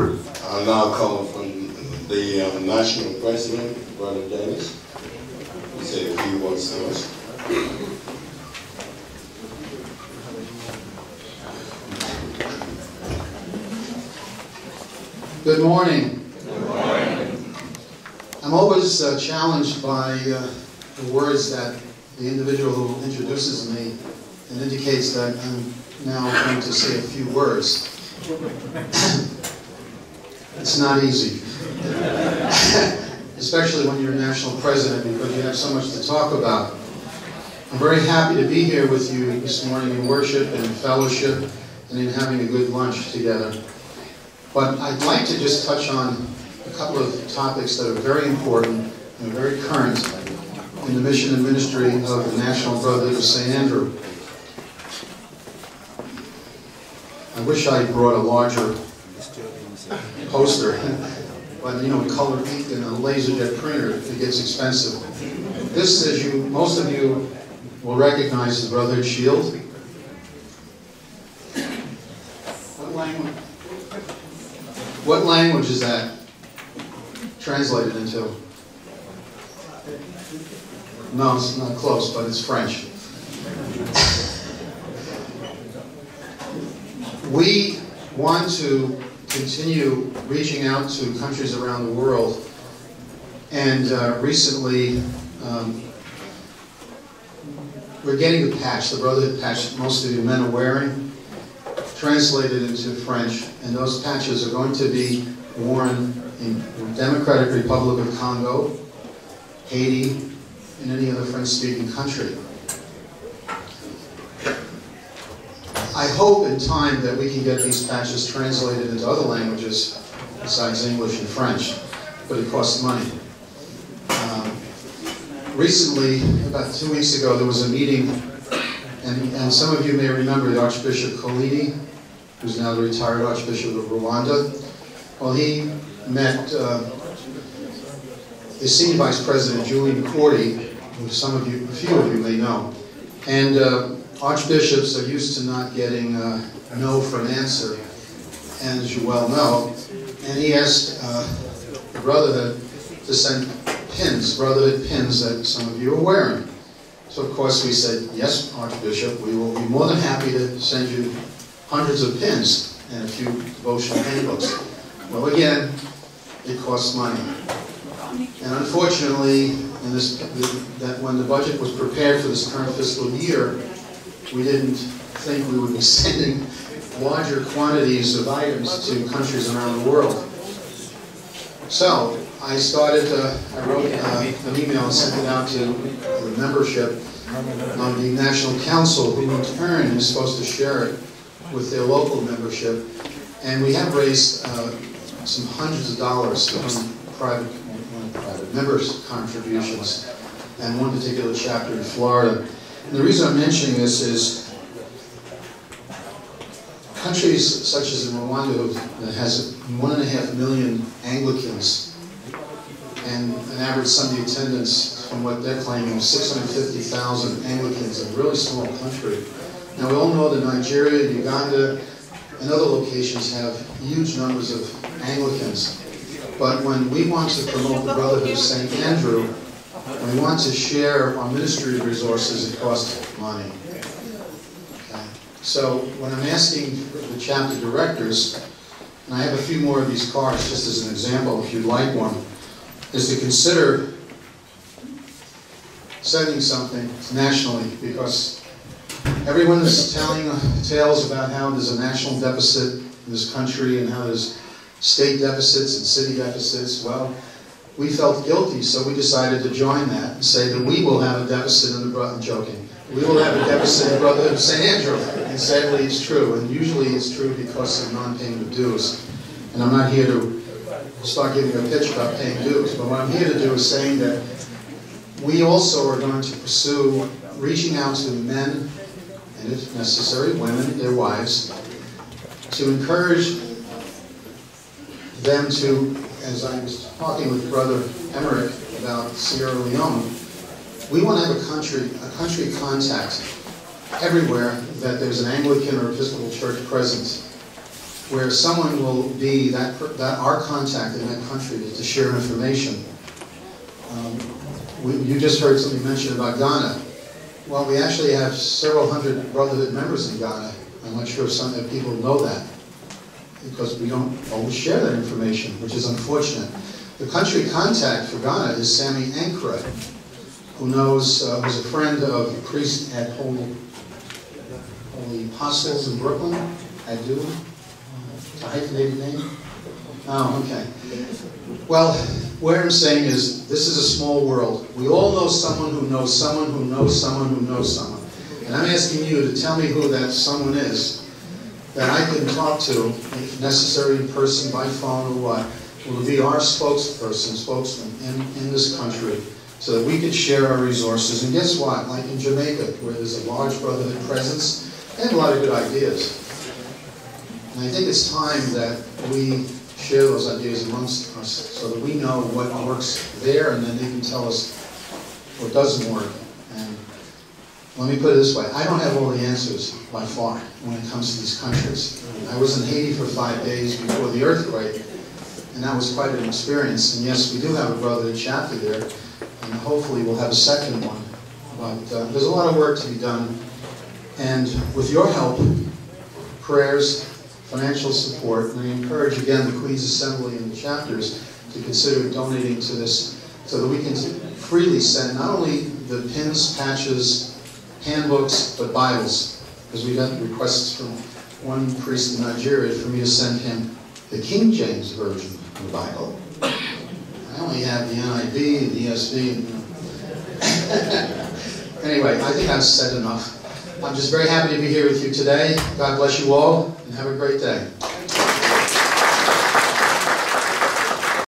I now call from the national president, Brother Dennis. He said a few words to us. Good morning. Good morning. I'm always challenged by the words that the individual who introduces me and indicates that I'm now going to say a few words. It's not easy, especially when you're a national president, because you have so much to talk about. I'm very happy to be here with you this morning in worship and in fellowship and in having a good lunch together. But I'd like to just touch on a couple of topics that are very important and very current in the mission and ministry of the National Brotherhood of St. Andrew. I wish I brought a larger poster, but you know, colored ink and a laserjet printer, it gets expensive. This, as most of you will recognize, the Brotherhood Shield. What language is that translated into? No, it's not close, but it's French. We want to continue reaching out to countries around the world, and recently we're getting the patch, the Brotherhood patch that most of you men are wearing, translated into French, and those patches are going to be worn in the Democratic Republic of Congo, Haiti, and any other French-speaking country. I hope in time that we can get these patches translated into other languages besides English and French, but it costs money. Recently, about 2 weeks ago, there was a meeting, and some of you may remember the Archbishop Colini, who's now the retired Archbishop of Rwanda. Well, he met the Senior Vice President, Julie McCourty, who a few of you may know. And archbishops are used to not getting no for an answer, and as you well know. And he asked the Brotherhood to send pins, Brotherhood pins that some of you are wearing. So of course we said, yes, Archbishop, we will be more than happy to send you hundreds of pins and a few devotional handbooks. Well, again, it costs money. And unfortunately, that when the budget was prepared for this current fiscal year, we didn't think we would be sending larger quantities of items to countries around the world. So I wrote an email and sent it out to the membership of the National Council, who in turn is supposed to share it with their local membership. And we have raised some hundreds of dollars from private members' contributions, and one particular chapter in Florida. And the reason I'm mentioning this is countries such as in Rwanda, that has 1.5 million Anglicans, and an average Sunday attendance, from what they're claiming, 650,000 Anglicans, a really small country. Now we all know that Nigeria, Uganda, and other locations have huge numbers of Anglicans. But when we want to promote the Brotherhood of St. Andrew, when we want to share our ministry resources, it costs money. Okay. So when I'm asking the chapter directors, and I have a few more of these cards just as an example if you'd like one, is to consider sending something nationally, because everyone is telling tales about how there's a national deficit in this country and how there's state deficits and city deficits. Well, we felt guilty, so we decided to join that and say that we will have a deficit in the Brotherhood. I'm joking. We will have a deficit in the Brotherhood of St. Andrew. And sadly, it's true. And usually it's true because of non-payment of dues. And I'm not here to start giving a pitch about paying dues, but what I'm here to do is saying that we also are going to pursue reaching out to men, and if necessary, women, their wives, to encourage them to, as I was talking with Brother Emmerich about Sierra Leone, we want to have a country contact everywhere that there's an Anglican or Episcopal church present. where someone will be our contact in that country to share information. You just heard something mentioned about Ghana. Well, we actually have several hundred Brotherhood members in Ghana. I'm not sure if some people know that, because we don't always share that information, which is unfortunate. The country contact for Ghana is Sammy Ankara, who was a friend of the priest at Holy Apostles in Brooklyn. Adu, a hyphenated name? Oh, okay. Well, what I'm saying is, this is a small world. We all know someone who knows someone who knows someone who knows someone. And I'm asking you to tell me who that someone is that I can talk to, if necessary in person, by phone, or what, will be our spokesman in this country, so that we could share our resources. And guess what? Like in Jamaica, where there's a large Brotherhood presence, they have a lot of good ideas. And I think it's time that we share those ideas amongst us so that we know what works there, and then they can tell us what doesn't work. And let me put it this way, I don't have all the answers by far when it comes to these countries. I was in Haiti for 5 days before the earthquake, and that was quite an experience. And yes, we do have a Brotherhood chapter there, and hopefully we'll have a second one. But there's a lot of work to be done. And with your help, prayers, financial support, and I encourage again the Queens Assembly and the chapters to consider donating to this so that we can freely send not only the pins, patches, handbooks, but Bibles. Because we got requests from one priest in Nigeria for me to send him the King James Version of the Bible. I only have the NIV and the ESV. Anyway, I think I've said enough. I'm just very happy to be here with you today. God bless you all, and have a great day.